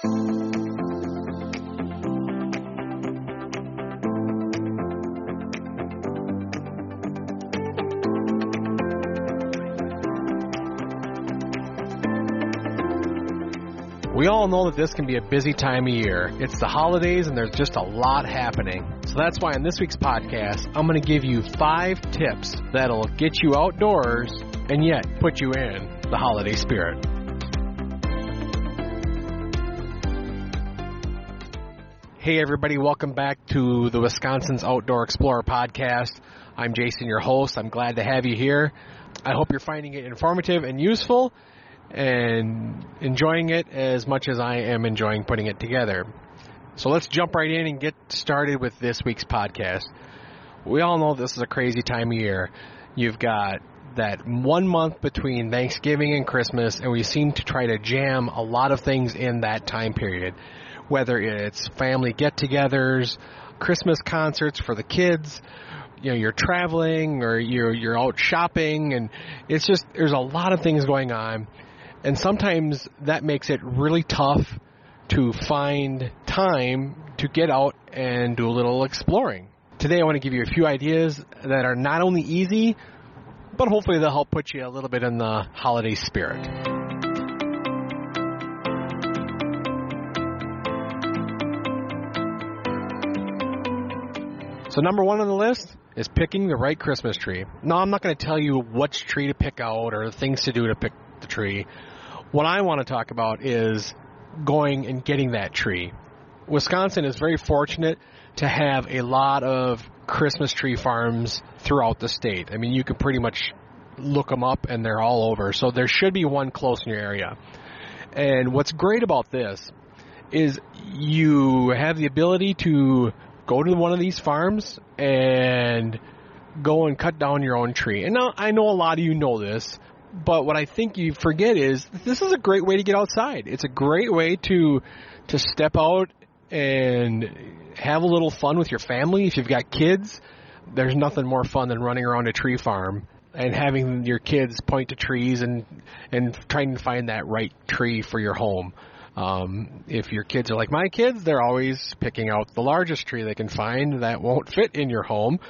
We all know that this can be a busy time of year. It's the holidays and there's just a lot happening. So that's why on this week's podcast, I'm going to give you 5 tips that'll get you outdoors and yet put you in the holiday spirit. Hey everybody, welcome back to the Wisconsin's Outdoor Explorer podcast. I'm Jason, your host. I'm glad to have you here. I hope you're finding it informative and useful and enjoying it as much as I am enjoying putting it together. So let's jump right in and get started with this week's podcast. We all know this is a crazy time of year. You've got that 1 month between Thanksgiving and Christmas, and we seem to try to jam a lot of things in that time period. Whether it's family get-togethers, Christmas concerts for the kids, you know, you're traveling or you're out shopping, and it's just, there's a lot of things going on. And sometimes that makes it really tough to find time to get out and do a little exploring. Today I want to give you a few ideas that are not only easy, but hopefully they'll help put you a little bit in the holiday spirit. So number 1 on the list is picking the right Christmas tree. Now, I'm not going to tell you which tree to pick out or things to do to pick the tree. What I want to talk about is going and getting that tree. Wisconsin is very fortunate to have a lot of Christmas tree farms throughout the state. I mean, you can pretty much look them up and they're all over. So there should be one close in your area. And what's great about this is you have the ability to go to one of these farms and go and cut down your own tree. And now I know a lot of you know this, but what I think you forget is this is a great way to get outside. It's a great way to step out and have a little fun with your family. If you've got kids, there's nothing more fun than running around a tree farm and having your kids point to trees and trying to find that right tree for your home. If your kids are like my kids, they're always picking out the largest tree they can find that won't fit in your home.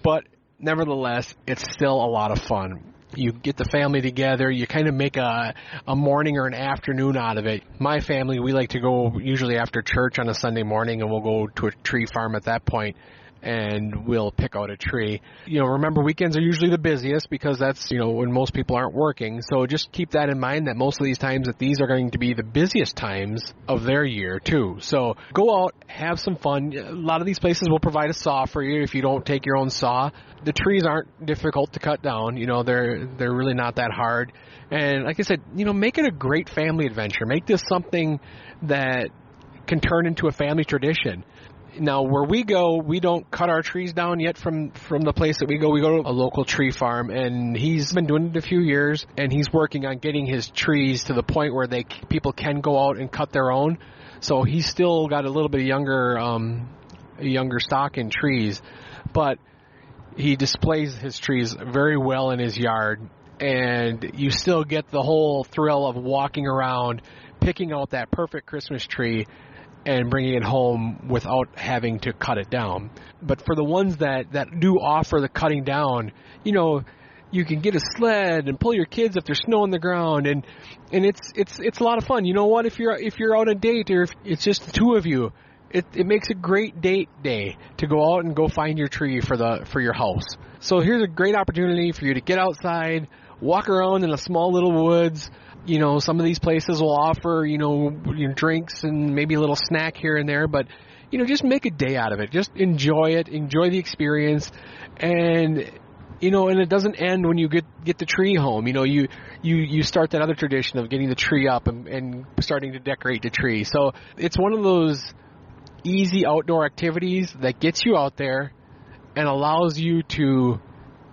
But nevertheless, it's still a lot of fun. You get the family together, you kind of make a morning or an afternoon out of it. My family, we like to go usually after church on a Sunday morning, and we'll go to a tree farm at that point, and we'll pick out a tree. You know, remember, weekends are usually the busiest because that's, you know, when most people aren't working. So just keep that in mind, that most of these times that these are going to be the busiest times of their year too. So go out, have some fun. A lot of these places will provide a saw for you if you don't take your own saw. The trees aren't difficult to cut down. You know, they're really not that hard. And like I said, you know, make it a great family adventure. Make this something that can turn into a family tradition. Now, where we go, we don't cut our trees down yet from the place that we go. We go to a local tree farm, and he's been doing it a few years, and he's working on getting his trees to the point where people can go out and cut their own. So he's still got a little bit of younger stock in trees, but he displays his trees very well in his yard, and you still get the whole thrill of walking around, picking out that perfect Christmas tree, and bringing it home without having to cut it down. But for the ones that do offer the cutting down, you know, you can get a sled and pull your kids if there's snow on the ground, and it's a lot of fun. You know what? If you're on a date or if it's just the two of you, it makes a great date day to go out and go find your tree for your house. So here's a great opportunity for you to get outside, walk around in a small little woods. You know, some of these places will offer, you know, drinks and maybe a little snack here and there, but, you know, just make a day out of it. Just enjoy it. Enjoy the experience. And, you know, and it doesn't end when you get the tree home. You know, you start that other tradition of getting the tree up and starting to decorate the tree. So it's one of those easy outdoor activities that gets you out there and allows you to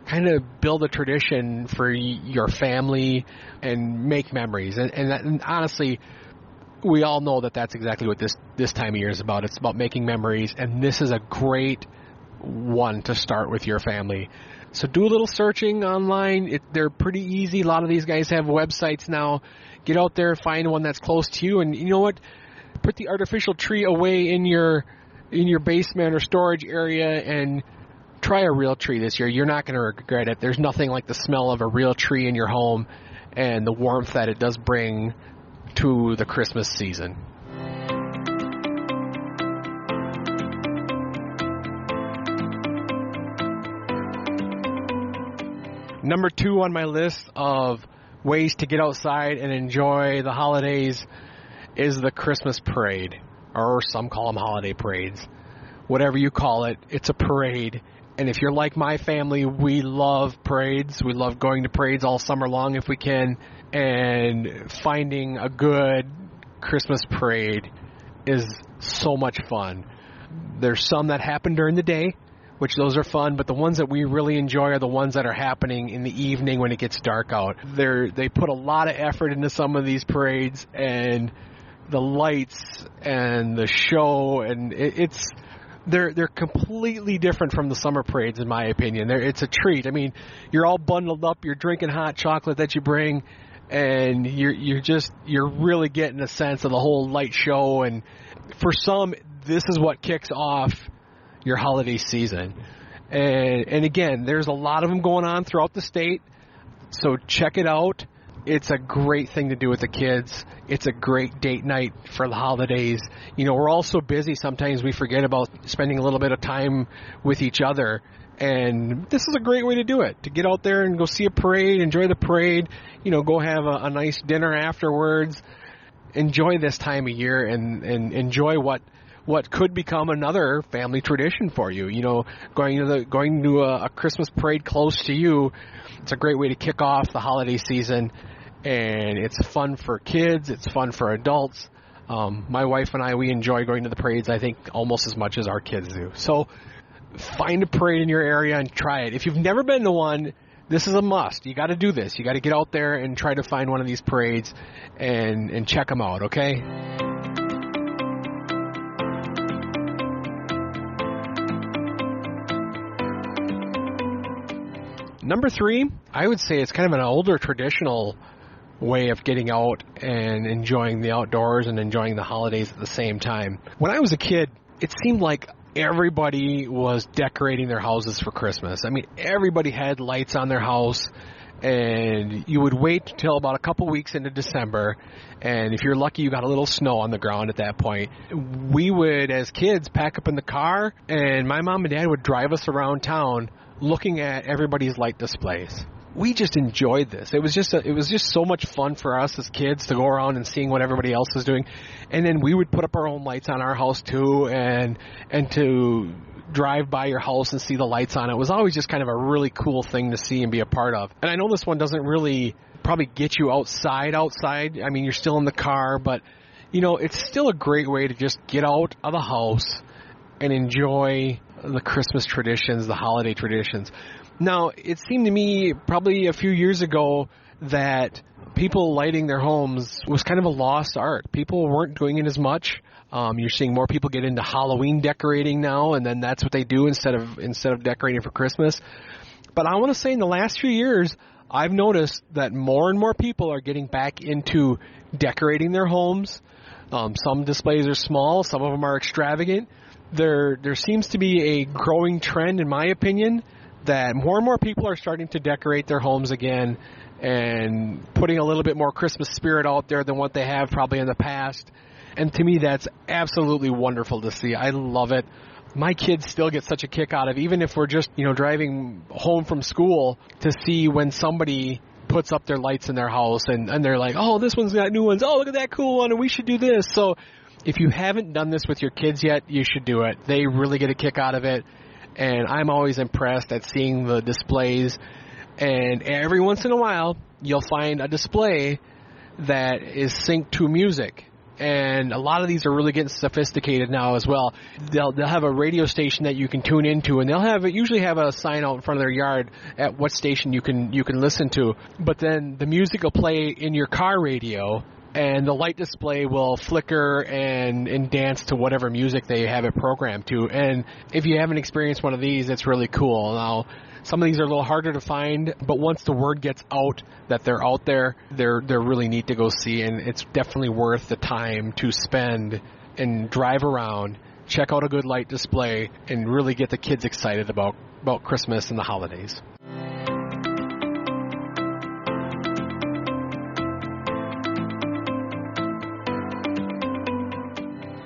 kind of build a tradition for your family and make memories. And honestly, we all know that that's exactly what this time of year is about. It's about making memories, and this is a great one to start with your family. So do a little searching online. They're pretty easy. A lot of these guys have websites now. Get out there, find one that's close to you, and you know what? put the artificial tree away in your basement or storage area and try a real tree this year. You're not going to regret it. There's nothing like the smell of a real tree in your home and the warmth that it does bring to the Christmas season. Number 2 on my list of ways to get outside and enjoy the holidays is the Christmas parade, or some call them holiday parades. Whatever you call it, it's a parade. And if you're like my family, we love parades. We love going to parades all summer long if we can. And finding a good Christmas parade is so much fun. There's some that happen during the day, which those are fun, but the ones that we really enjoy are the ones that are happening in the evening when it gets dark out. They put a lot of effort into some of these parades, and the lights and the show, and they're completely different from the summer parades, in my opinion. It's a treat. I mean, you're all bundled up, you're drinking hot chocolate that you bring, and you're really getting a sense of the whole light show. And for some, this is what kicks off your holiday season. And again, there's a lot of them going on throughout the state, so check it out. It's a great thing to do with the kids. It's a great date night for the holidays. You know, we're all so busy, sometimes we forget about spending a little bit of time with each other. And this is a great way to do it, to get out there and go see a parade, enjoy the parade, you know, go have a nice dinner afterwards. Enjoy this time of year and enjoy what could become another family tradition for you. You know, going to a Christmas parade close to you. It's a great way to kick off the holiday season, and it's fun for kids. It's fun for adults. My wife and I, we enjoy going to the parades, I think, almost as much as our kids do. So find a parade in your area and try it. If you've never been to one, this is a must. You got to do this. You got to get out there and try to find one of these parades and check them out, okay? Number 3, I would say it's kind of an older traditional way of getting out and enjoying the outdoors and enjoying the holidays at the same time. When I was a kid, it seemed like everybody was decorating their houses for Christmas. I mean, everybody had lights on their house, and you would wait till about a couple weeks into December, and if you're lucky, you got a little snow on the ground at that point. We would, as kids, pack up in the car, and my mom and dad would drive us around town looking at everybody's light displays. We just enjoyed this. It was just so much fun for us as kids to go around and seeing what everybody else was doing. And then we would put up our own lights on our house too, and to drive by your house and see the lights on it was always just kind of a really cool thing to see and be a part of. And I know this one doesn't really probably get you outside. I mean, you're still in the car, but you know, it's still a great way to just get out of the house and enjoy the Christmas traditions, the holiday traditions. Now, it seemed to me probably a few years ago that people lighting their homes was kind of a lost art. People weren't doing it as much. You're seeing more people get into Halloween decorating now, and then that's what they do instead of decorating for Christmas. But I want to say in the last few years, I've noticed that more and more people are getting back into decorating their homes. Some displays are small, some of them are extravagant. There seems to be a growing trend, in my opinion, that more and more people are starting to decorate their homes again and putting a little bit more Christmas spirit out there than what they have probably in the past. And to me, that's absolutely wonderful to see. I love it. My kids still get such a kick out of, even if we're just, you know, driving home from school, to see when somebody puts up their lights in their house and they're like, oh, this one's got new ones. Oh, look at that cool one, and we should do this. So if you haven't done this with your kids yet, you should do it. They really get a kick out of it. And I'm always impressed at seeing the displays. And every once in a while, you'll find a display that is synced to music. And a lot of these are really getting sophisticated now as well. They'll have a radio station that you can tune into, and they'll usually have a sign out in front of their yard at what station you can listen to. But then the music will play in your car radio, and the light display will flicker and dance to whatever music they have it programmed to. And if you haven't experienced one of these, it's really cool. Now, Some of these are a little harder to find, but once the word gets out that they're out there, they're really neat to go see, and it's definitely worth the time to spend and drive around, check out a good light display, and really get the kids excited about Christmas and the holidays.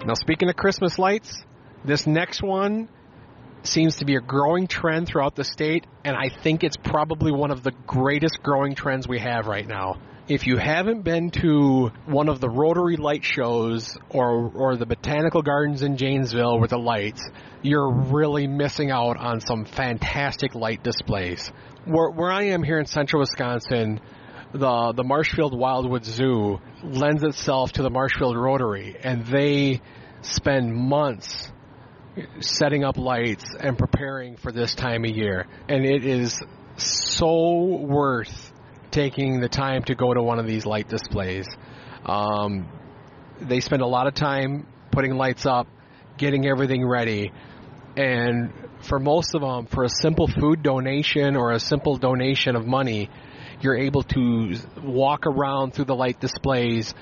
Now, speaking of Christmas lights, this next one seems to be a growing trend throughout the state, and I think it's probably one of the greatest growing trends we have right now. If you haven't been to one of the Rotary light shows or the Botanical Gardens in Janesville with the lights, you're really missing out on some fantastic light displays. Where I am here in central Wisconsin, the Marshfield Wildwood Zoo lends itself to the Marshfield Rotary, and they spend months setting up lights and preparing for this time of year. And it is so worth taking the time to go to one of these light displays. They spend a lot of time putting lights up, getting everything ready, and for most of them, for a simple food donation or a simple donation of money, you're able to walk around through the light displays,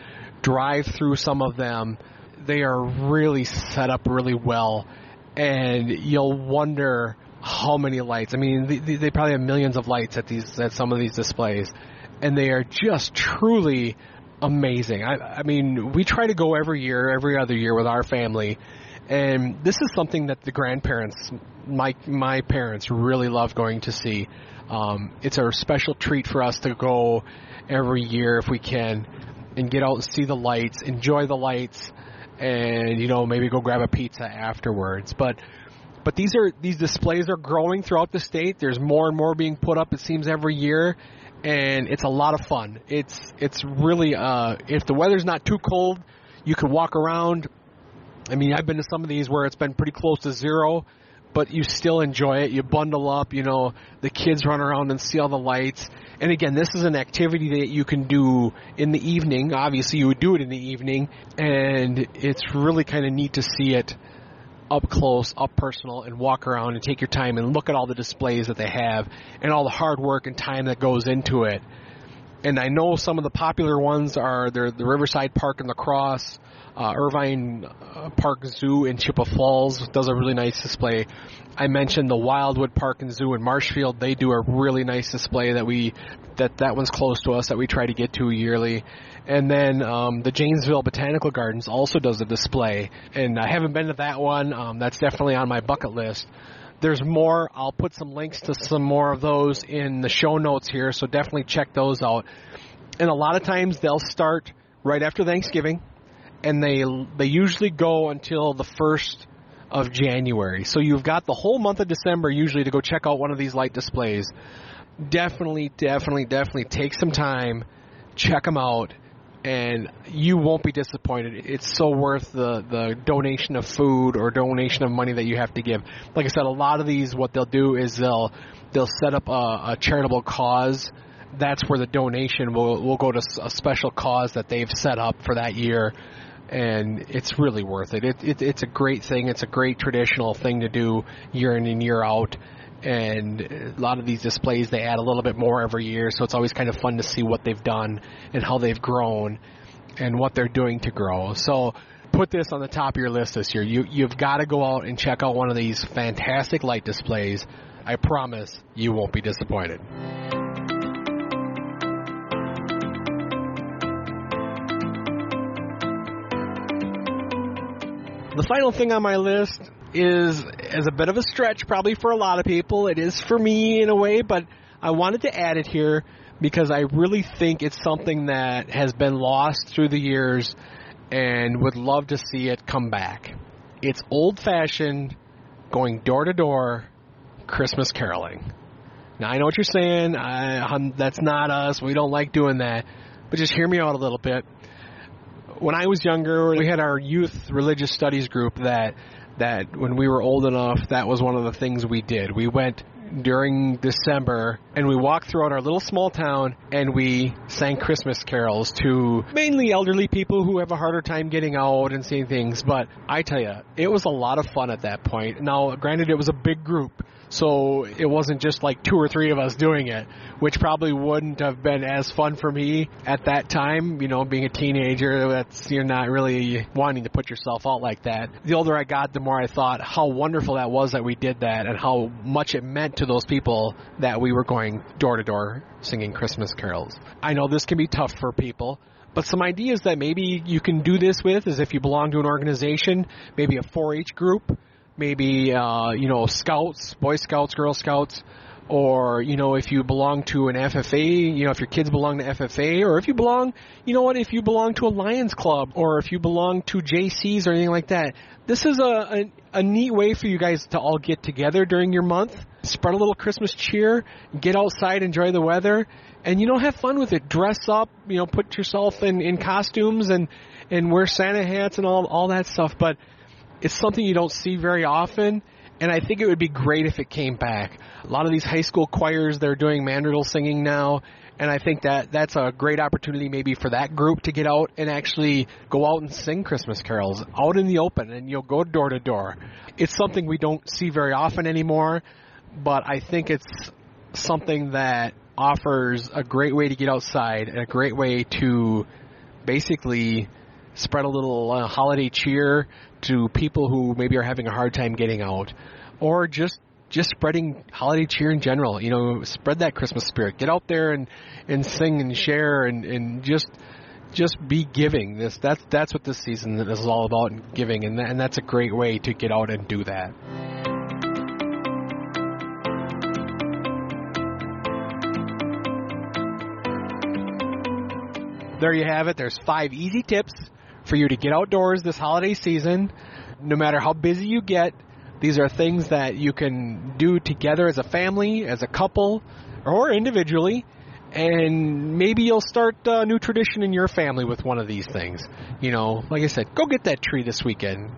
drive through some of them. They are really set up really well, and you'll wonder how many lights. I mean, they probably have millions of lights at some of these displays, and they are just truly amazing. I mean, we try to go every other year with our family, and this is something that the grandparents, my parents, really love going to see. It's a special treat for us to go every year if we can and get out and see the lights, enjoy the lights, and maybe go grab a pizza afterwards. But these displays are growing throughout the state. There's more and more being put up, it seems, every year, and it's a lot of fun. It's really if the weather's not too cold, you can walk around. I mean, I've been to some of these where it's been pretty close to zero, but you still enjoy it. You bundle up, the kids run around and see all the lights. And again, this is an activity that you can do in the evening. Obviously, you would do it in the evening, and it's really kind of neat to see it up close, up personal, and walk around and take your time and look at all the displays that they have and all the hard work and time that goes into it. And I know some of the popular ones are the Riverside Park in La Crosse, Irvine Park Zoo in Chippewa Falls does a really nice display. I mentioned the Wildwood Park and Zoo in Marshfield. They do a really nice display that one's close to us that we try to get to yearly. And then the Janesville Botanical Gardens also does a display. And I haven't been to that one. That's definitely on my bucket list. There's more. I'll put some links to some more of those in the show notes here, so definitely check those out. And a lot of times they'll start right after Thanksgiving, and they usually go until the 1st of January. So you've got the whole month of December usually to go check out one of these light displays. Definitely take some time, check them out, and you won't be disappointed. It's so worth the donation of food or donation of money that you have to give. Like I said, a lot of these, what they'll do is they'll set up a charitable cause. That's where the donation will go to a special cause that they've set up for that year, and it's really worth it. It's a great thing. It's a great traditional thing to do year in and year out. And a lot of these displays, they add a little bit more every year, so it's always kind of fun to see what they've done and how they've grown and what they're doing to grow. So put this on the top of your list this year. You've got to go out and check out one of these fantastic light displays. I promise you won't be disappointed. The final thing on my list is a bit of a stretch probably for a lot of people. It is for me in a way, but I wanted to add it here because I really think it's something that has been lost through the years and would love to see it come back. It's old-fashioned, going door-to-door Christmas caroling. Now, I know what you're saying. That's not us. We don't like doing that. But just hear me out a little bit. When I was younger, we had our youth religious studies group that when we were old enough, that was one of the things we did. We went during December, and we walked throughout our little small town, and we sang Christmas carols to mainly elderly people who have a harder time getting out and seeing things. But I tell you, it was a lot of fun at that point. Now, granted, it was a big group, So it wasn't just like 2 or 3 of us doing it, which probably wouldn't have been as fun for me at that time. You know, being a teenager, you're not really wanting to put yourself out like that. The older I got, the more I thought how wonderful that was that we did that, and how much it meant to those people that we were going door to door singing Christmas carols. I know this can be tough for people, but some ideas that maybe you can do this with is if you belong to an organization, maybe a 4-H group, maybe, Scouts, Boy Scouts, Girl Scouts, or, if you belong to an FFA, if your kids belong to FFA, or if you belong, if you belong to a Lions Club, or if you belong to JCs or anything like that. This is a neat way for you guys to all get together during your month, spread a little Christmas cheer, get outside, enjoy the weather, and, have fun with it. Dress up, put yourself in costumes and wear Santa hats and all that stuff. But it's something you don't see very often, and I think it would be great if it came back. A lot of these high school choirs, they're doing mandrel singing now, and I think that's a great opportunity maybe for that group to get out and actually go out and sing Christmas carols out in the open, and you'll go door to door. It's something we don't see very often anymore, but I think it's something that offers a great way to get outside and a great way to basically spread a little holiday cheer to people who maybe are having a hard time getting out, or just spreading holiday cheer in general. Spread that Christmas spirit. Get out there and sing and share and just be giving. That's what this season is all about, giving, and that's a great way to get out and do that. There you have it. There's 5 easy tips for you to get outdoors this holiday season. No matter how busy you get, these are things that you can do together as a family, as a couple, or individually. And maybe you'll start a new tradition in your family with one of these things. Like I said, go get that tree this weekend.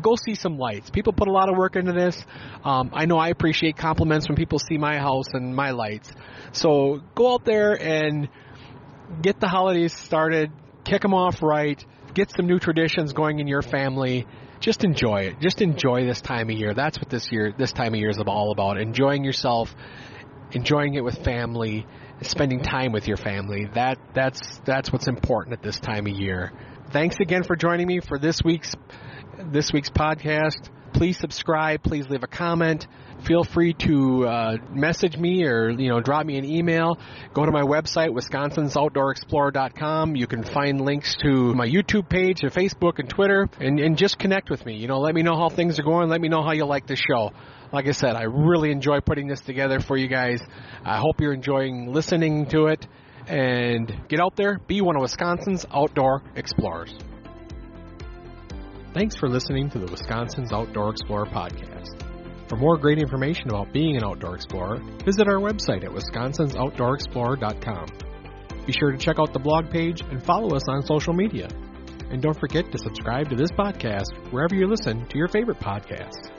Go see some lights. People put a lot of work into this. I know I appreciate compliments when people see my house and my lights. So go out there and get the holidays started. Kick them off right. Get some new traditions going in your family. Just enjoy it. Just enjoy this time of year. That's what this time of year is all about. Enjoying yourself, enjoying it with family, spending time with your family. That's what's important at this time of year. Thanks again for joining me for this week's podcast. Please subscribe. Please leave a comment. Feel free to message me or, drop me an email. Go to my website, wisconsinsoutdoorexplorer.com. You can find links to my YouTube page and Facebook and Twitter, and just connect with me. Let me know how things are going. Let me know how you like the show. Like I said, I really enjoy putting this together for you guys. I hope you're enjoying listening to it. And get out there, be one of Wisconsin's outdoor explorers. Thanks for listening to the Wisconsin's Outdoor Explorer podcast. For more great information about being an outdoor explorer, visit our website at wisconsinsoutdoorexplorer.com. Be sure to check out the blog page and follow us on social media. And don't forget to subscribe to this podcast wherever you listen to your favorite podcasts.